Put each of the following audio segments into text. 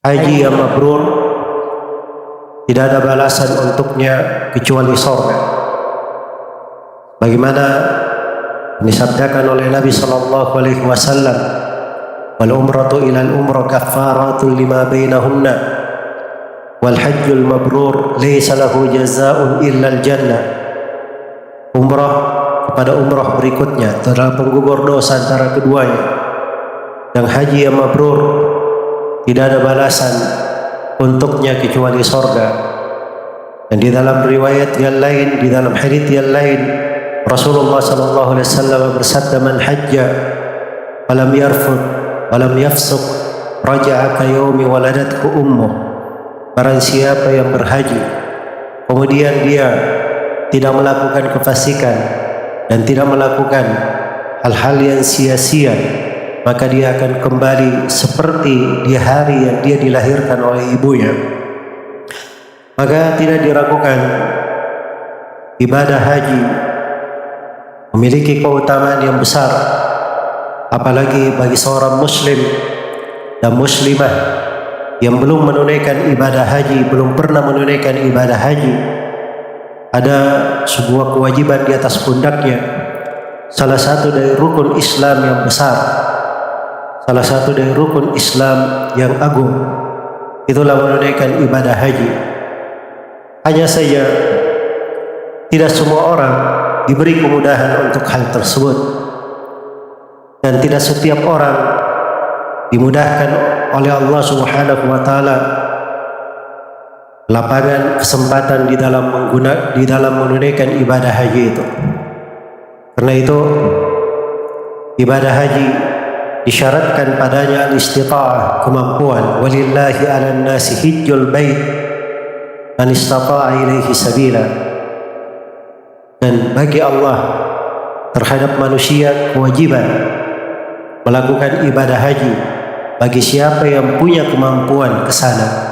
Haji yang mabrur tidak ada balasan untuknya kecuali surga. Bagaimana disabdakan oleh Nabi sallallahu alaihi wasallam, "Wal umratu ila al umrah kaffaratun lima bainahunna wal hajjul mabrur laysa lahu jazaa'un illa al jannah." Umrah kepada umrah berikutnya adalah penggugur dosa antara keduanya. Dan haji yang mabrur tidak ada balasan untuknya kecuali surga. Dan di dalam riwayat yang lain, di dalam hadits yang lain, Rasulullah sallallahu alaihi wasallam bersabda, "Man hajja falam yarfud walam yafsuq raja'a ka yaumi waladathu ummuh." Barang siapa yang berhaji kemudian dia tidak melakukan kefasikan dan tidak melakukan hal-hal yang sia-sia, maka dia akan kembali seperti di hari yang dia dilahirkan oleh ibunya. Maka tidak diragukan ibadah haji memiliki keutamaan yang besar, apalagi bagi seorang muslim dan muslimah yang belum menunaikan ibadah haji, belum pernah menunaikan ibadah haji. Ada sebuah kewajiban di atas pundaknya, salah satu dari rukun Islam yang besar, salah satu dari rukun Islam yang agung, itulah menunaikan ibadah haji. Hanya saja tidak semua orang diberi kemudahan untuk hal tersebut, dan tidak setiap orang dimudahkan oleh Allah Subhanahu wa taala lapangan kesempatan di dalam menunaikan ibadah haji itu. Karena itu ibadah haji disyaratkan padanya al-istita'ah, kemampuan. Walillahi 'alan nasi hijjul bait man istata'a ilaihi sabila. Dan bagi Allah terhadap manusia kewajiban melakukan ibadah haji bagi siapa yang punya kemampuan ke sana.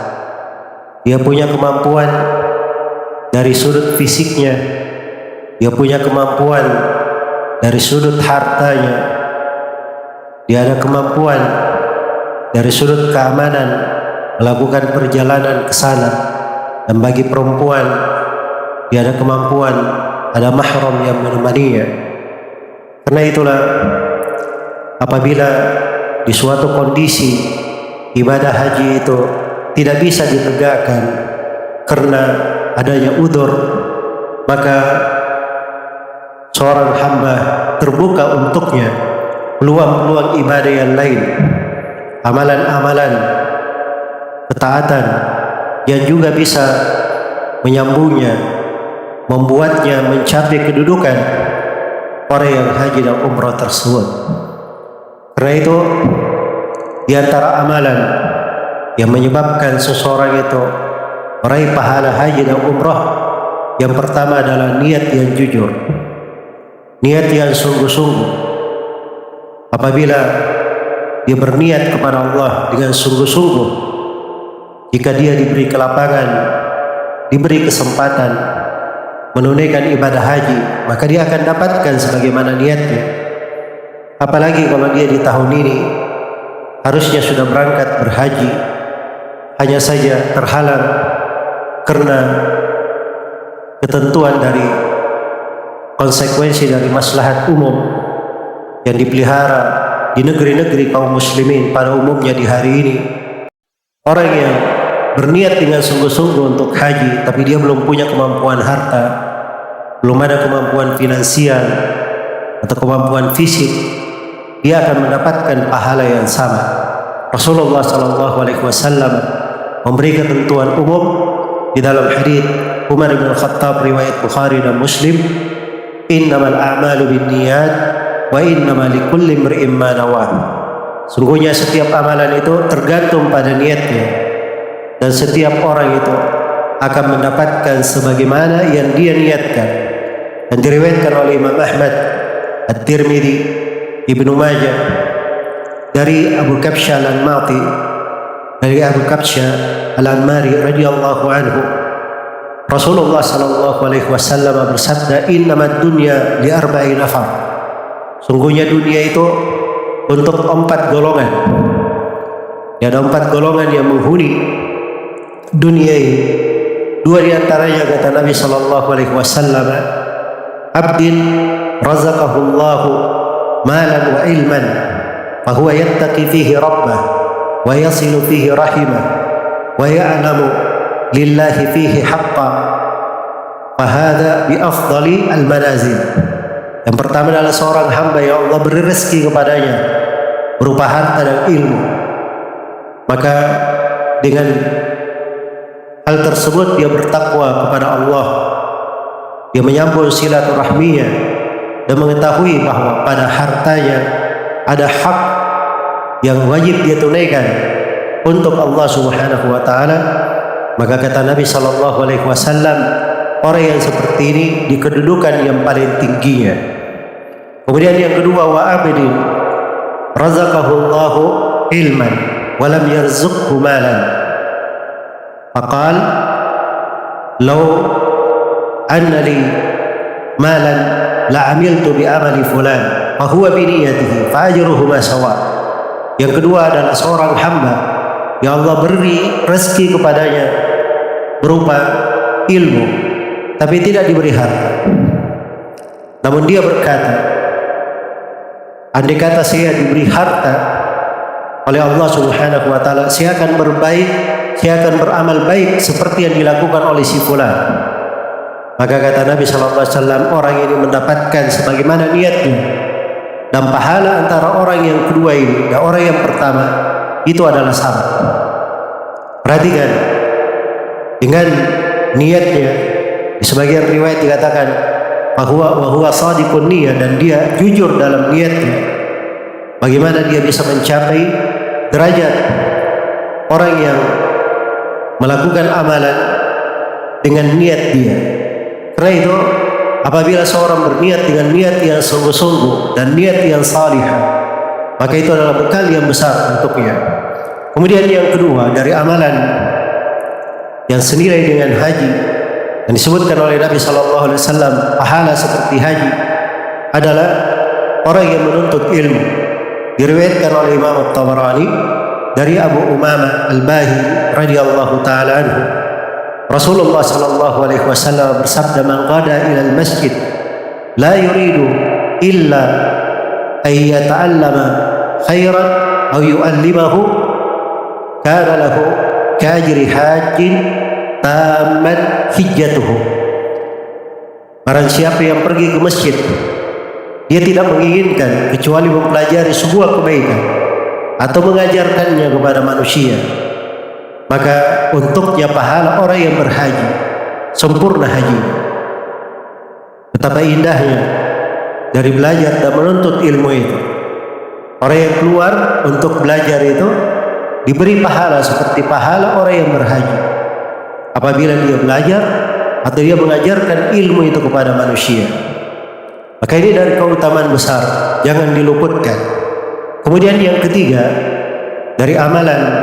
Dia punya kemampuan dari sudut fisiknya, dia punya kemampuan dari sudut hartanya, dia ada kemampuan dari sudut keamanan melakukan perjalanan ke sana. Dan bagi perempuan, dia ada kemampuan, ada mahram yang menemaninya. Karena itulah apabila di suatu kondisi ibadah haji itu tidak bisa ditegakkan karena adanya udzur, maka seorang hamba terbuka untuknya peluang-peluang ibadah yang lain, amalan-amalan ketaatan yang juga bisa menyambungnya, membuatnya mencapai kedudukan orang yang haji dan umrah tersebut. Karena itu di antara amalan yang menyebabkan seseorang itu meraih pahala haji dan umrah, yang pertama adalah niat yang jujur, niat yang sungguh-sungguh. Apabila dia berniat kepada Allah dengan sungguh-sungguh, jika dia diberi kelapangan, diberi kesempatan menunaikan ibadah haji, maka dia akan dapatkan sebagaimana niatnya. Apalagi kalau dia di tahun ini harusnya sudah berangkat berhaji, hanya saja terhalang karena ketentuan dari konsekuensi dari maslahat umum yang dipelihara di negeri-negeri kaum muslimin pada umumnya di hari ini. Orang yang berniat dengan sungguh-sungguh untuk haji, tapi dia belum punya kemampuan harta, belum ada kemampuan finansial atau kemampuan fisik, dia akan mendapatkan pahala yang sama. Rasulullah sallallahu alaihi wasallam memberi ketentuan umum di dalam hadits Umar bin Khattab riwayat Bukhari dan Muslim, "Innamal a'malu binniyat wa innamal likulli imri'in ma nawaa." Sungguhnya setiap amalan itu tergantung pada niatnya, dan setiap orang itu akan mendapatkan sebagaimana yang dia niatkan. Dan diriwayatkan oleh Imam Ahmad, At-Tirmidzi, Ibnu Majah dari Abu Kabsha Al-Anmati, dari Abu Kabsha Al-Anmari radhiyallahu anhu, Rasulullah sallallahu alaihi wasallam bersabda, "Innamad dunya li arba'i nafar." Sungguhnya dunia itu untuk 4 golongan. Ada 4 golongan yang menghuni dunia ini. 2 di antaranya kata Nabi sallallahu alaihi wasallam, abdin razaqahullahu malan wa ilman fa huwa yattaqi fihi rabbah wa yasilu fihi rahimah wa ya'lamu lillahi fihi haqqan fa hadha bi afdali al manazil. Yang pertama adalah seorang hamba yang Allah beri rezeki kepadanya berupa harta dan ilmu, maka dengan hal tersebut dia bertakwa kepada Allah, dia menyambung silaturahminya dan mengetahui bahwa pada hartanya ada hak yang wajib dia tunaikan untuk Allah Subhanahu wa taala. Maka kata Nabi sallallahu alaihi wasallam, orang yang seperti ini di kedudukan yang paling tingginya. Kemudian yang kedua, wa abidin razaqahullahu ilman wa lam yarzuqhu malan. Faqal law anna li malan la amiltu bi amali fulan fa huwa bi niyyatihi fa ajruhuma sawa. Yang kedua adalah seorang hamba yang Allah beri rezeki kepadanya berupa ilmu tapi tidak diberi harta. Namun dia berkata, andai kata saya diberi harta oleh Allah Subhanahu wa taala, saya akan berbaik, saya akan beramal baik seperti yang dilakukan oleh si fulan. Maka kata Nabi sallallahu alaihi wasallam, orang ini mendapatkan sebagaimana niatnya, dan pahala antara orang yang kedua ini dan orang yang pertama itu adalah sama. Perhatikan, dengan niatnya, di sebagian riwayat dikatakan bahwa huwa shadiqun niyah, dan dia jujur dalam niatnya. Bagaimana dia bisa mencapai derajat orang yang melakukan amalan dengan niat dia? Karena itu apabila seorang berniat dengan niat yang sungguh-sungguh dan niat yang salihah, maka itu adalah bekal yang besar untuknya. Kemudian yang kedua dari amalan yang senilai dengan haji yang disebutkan oleh Nabi sallallahu alaihi wasallam pahala seperti haji adalah orang yang menuntut ilmu. Diriwayatkan oleh Imam At-Tabarani dari Abu Umamah Al-Bahili radhiyallahu taala anhu, Rasulullah sallallahu alaihi wasallam bersabda, man qada ila al-masjid la yuridu illa an yata'allama khairan aw yu'allimahu kana lahu kajri hajjin tamman hijjatuhu. Barang siapa yang pergi ke masjid, dia tidak menginginkan kecuali mempelajari sebuah kebaikan atau mengajarkannya kepada manusia, maka untuknya pahala orang yang berhaji, sempurna haji. Betapa indahnya dari belajar dan menuntut ilmu itu. Orang yang keluar untuk belajar itu diberi pahala seperti pahala orang yang berhaji apabila dia belajar atau dia mengajarkan ilmu itu kepada manusia. Maka ini dari keutamaan besar, jangan diluputkan. Kemudian yang ketiga dari amalan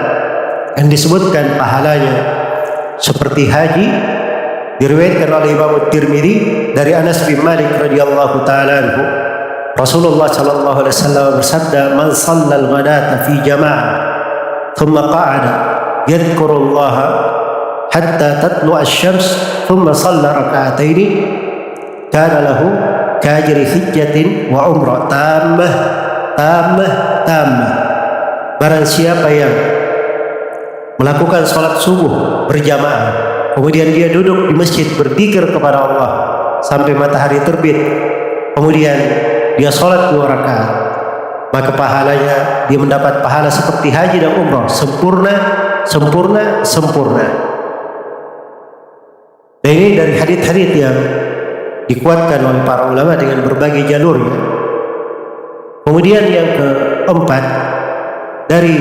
yang disebutkan pahalanya seperti haji, diriwayatkan oleh Imam At-Tirmidzi dari Anas bin Malik radhiyallahu taala anhu, Rasulullah sallallahu alaihi wasallam bersabda, man shallal ghadata fi jama'ah thumma qa'ada yadhkurullaha hatta tatlu'a asy-syams thumma shalla rak'ataini kana lahu kajri hijjatin wa umrah tammah. Barang siapa yang melakukan salat subuh berjamaah, kemudian dia duduk di masjid berzikir kepada Allah sampai matahari terbit, kemudian dia salat 2 rakaat, maka pahalanya dia mendapat pahala seperti haji dan umrah, sempurna. Dan ini dari hadits-hadits yang dikuatkan oleh para ulama dengan berbagai jalurnya. Kemudian yang keempat dari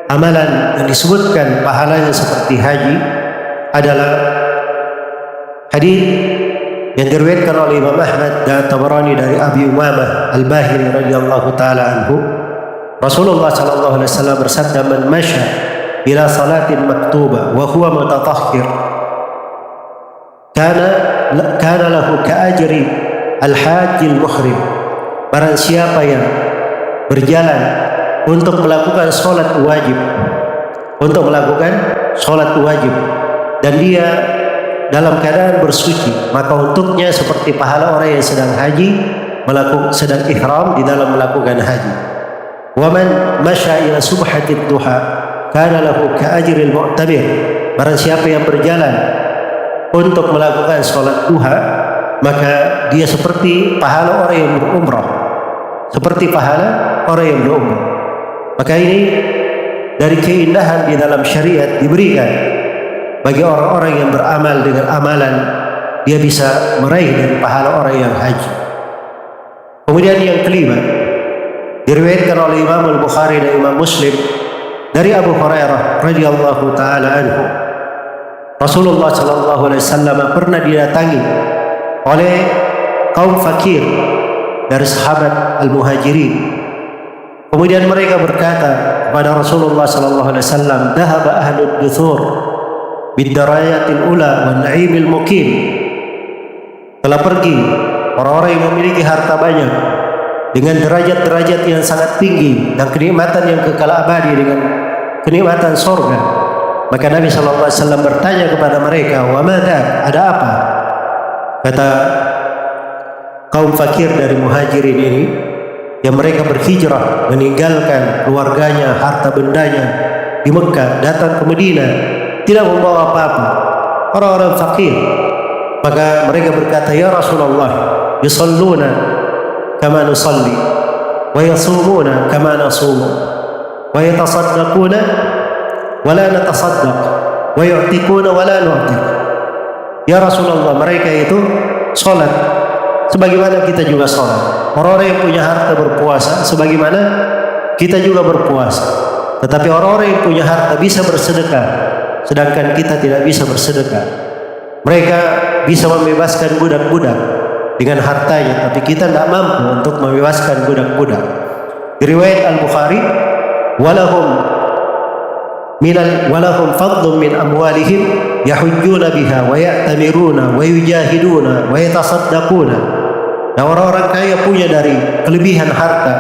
amalan yang disebutkan pahalanya seperti haji adalah hadis yang diriwayatkan oleh Imam Ahmad dan Tabarani dari Abi Umamah Al-Bahili radhiyallahu taala anhu, Rasulullah sallallahu alaihi wasallam bersabda, man masya ila salatin maktubah wa huwa mutatahhir kana lahu ka'ajri al-hajjil muhrim. Barang siapa yang berjalan untuk melakukan sholat wajib, dan dia dalam keadaan bersuci, maka untuknya seperti pahala orang yang sedang haji, sedang ihram di dalam melakukan haji. Wa man masya ila subhatid duha kana lahu ka ajril mu'tamir. Barang siapa yang berjalan untuk melakukan sholat duha, maka dia seperti pahala orang yang berumrah. Maka ini dari keindahan di dalam syariat diberikan bagi orang-orang yang beramal dengan amalan, dia bisa meraih dari pahala orang yang haji. Kemudian yang kelima, diriwayatkan oleh Imam Al-Bukhari dan Imam Muslim dari Abu Hurairah radhiyallahu taala anhu, Rasulullah sallallahu alaihi wasallam pernah didatangi oleh kaum fakir dari sahabat Al-Muhajirin. Kemudian mereka berkata kepada Rasulullah sallallahu alaihi wasallam, "Dhahaba ahlud duthur bid-darajatil ula wan na'imil muqim." Telah pergi orang-orang yang memiliki harta banyak dengan derajat-derajat yang sangat tinggi dan kenikmatan yang kekal abadi dengan kenikmatan surga. Maka Nabi sallallahu alaihi wasallam bertanya kepada mereka, "Wa madza? Ada apa?" Kata kaum fakir dari Muhajirin ini, yang mereka berhijrah meninggalkan keluarganya, harta bendanya di Mekah, datang ke Madinah tidak membawa apa-apa, orang-orang fakir. Maka mereka berkata, "Ya Rasulullah, yusalluna kama nusalli wa yasumuna kama nasumu wa yatasaddaquna wa la natasaddaq wa yu'tikuna wa la nu'tik." Ya Rasulullah, mereka itu salat sebagaimana kita juga salat. Orang-orang yang punya harta berpuasa sebagaimana kita juga berpuasa. Tetapi orang-orang yang punya harta bisa bersedekah, sedangkan kita tidak bisa bersedekah. Mereka bisa membebaskan budak-budak dengan hartanya, tapi kita tidak mampu untuk membebaskan budak-budak. Di riwayat Al-Bukhari, walahum fadlun min amwalihim yahujjuna biha wa ya'tamiruna wa yujahiduna wa yatasaddaquna. Nah, orang-orang kaya punya dari kelebihan harta,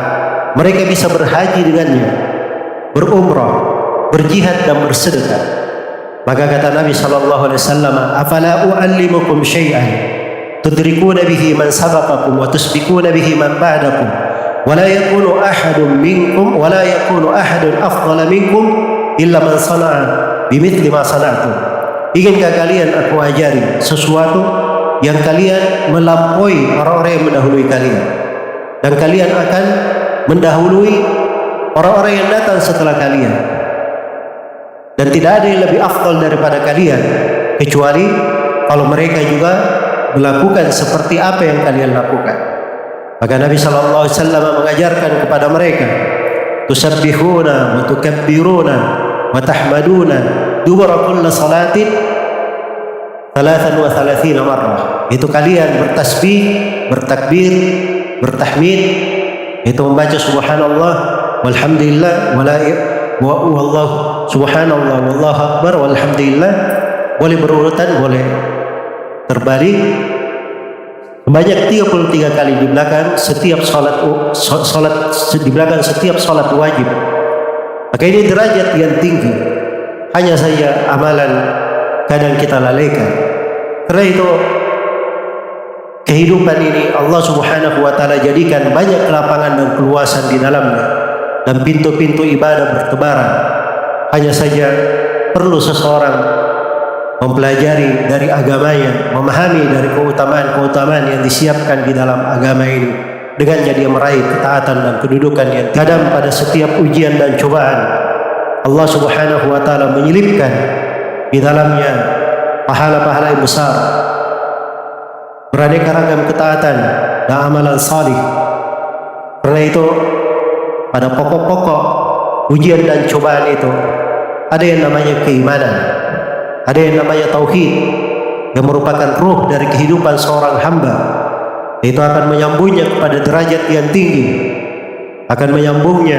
mereka bisa berhaji dengannya, berumrah, berjihad dan bersedekah. Maka kata Nabi sallallahu alaihi wasallam, "Afala u'allimukum syai'an tudrikuna bihi man sabaqakum wa tusbiquna bihi man ba'dakum wa la yakunu ahadun minkum wa la yakunu ahadun afdala minkum illa man sana'a bimithli ma sana'tum." Inginkah kalian aku ajari sesuatu yang kalian melampaui orang-orang yang mendahului kalian, dan kalian akan mendahului orang-orang yang datang setelah kalian, dan tidak ada yang lebih afdal daripada kalian kecuali kalau mereka juga melakukan seperti apa yang kalian lakukan. Maka Nabi sallallahu alaihi wasallam mengajarkan kepada mereka, "Tusabbihuna wa tukabbiruna wa tahmaduna dubura kulli salatin 33 marrah." Itu kalian bertasbih, bertakbir, bertahmid, itu membaca subhanallah walhamdulillah wallahu subhanallah wallahu akbar walhamdulillah, boleh berurutan, boleh terbalik, sebanyak 33 kali di belakang setiap salat wajib. Maka ini derajat yang tinggi, hanya saja amalan kadang kita lalaikan. Karena itu kehidupan ini Allah Subhanahu wa taala jadikan banyak kelapangan dan keluasan di dalamnya, dan pintu-pintu ibadah bertebaran. Hanya saja perlu seseorang mempelajari dari agamanya, memahami dari keutamaan-keutamaan yang disiapkan di dalam agama ini, dengan jadi meraih ketaatan dan kedudukan yang kadang pada setiap ujian dan cobaan Allah Subhanahu wa taala menyelipkan di dalamnya pahala-pahala yang besar, beraneka ragam ketaatan dan amalan salih. Karena itu pada pokok-pokok ujian dan cobaan itu ada yang namanya keimanan, ada yang namanya tauhid, yang merupakan ruh dari kehidupan seorang hamba. Itu akan menyambungnya kepada derajat yang tinggi, akan menyambungnya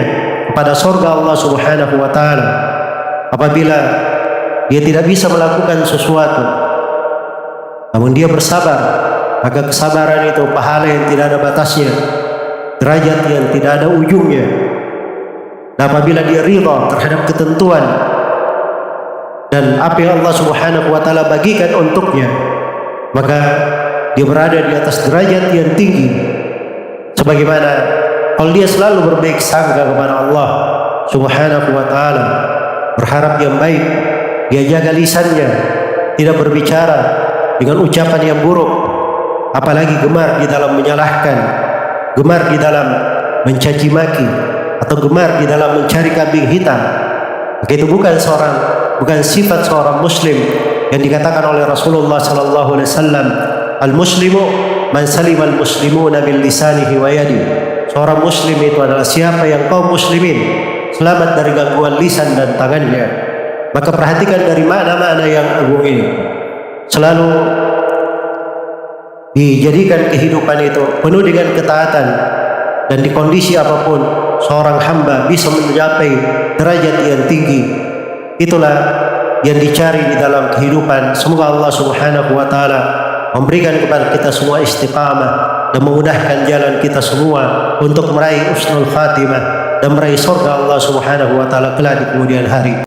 kepada surga Allah Subhanahu wa taala. Apabila dia tidak bisa melakukan sesuatu, namun dia bersabar, maka kesabaran itu pahala yang tidak ada batasnya, derajat yang tidak ada ujungnya. Dan apabila dia ridha terhadap ketentuan dan apa yang Allah Subhanahu wa taala bagikan untuknya, maka dia berada di atas derajat yang tinggi. Sebagaimana kalau dia selalu berbaik sangka kepada Allah Subhanahu wa taala, berharap yang baik, dia jaga lisannya, tidak berbicara dengan ucapan yang buruk, apalagi gemar di dalam menyalahkan, gemar di dalam mencaci maki, atau gemar di dalam mencari kambing hitam. Maka itu bukan sifat seorang muslim yang dikatakan oleh Rasulullah sallallahu alaihi wasallam, al-muslimu man salima al-muslimuna min lisanihi wa yadihi. Seorang muslim itu adalah siapa yang kaum muslimin selamat dari gangguan lisan dan tangannya. Maka perhatikan dari makna-makna yang agung ini. Selalu dijadikan kehidupan itu penuh dengan ketaatan, dan di kondisi apapun seorang hamba bisa mencapai derajat yang tinggi. Itulah yang dicari di dalam kehidupan. Semoga Allah Subhanahu wa taala memberikan kepada kita semua istiqamah dan memudahkan jalan kita semua untuk meraih husnul khatimah dan meraih surga Allah Subhanahu wa taala kelak di kemudian hari.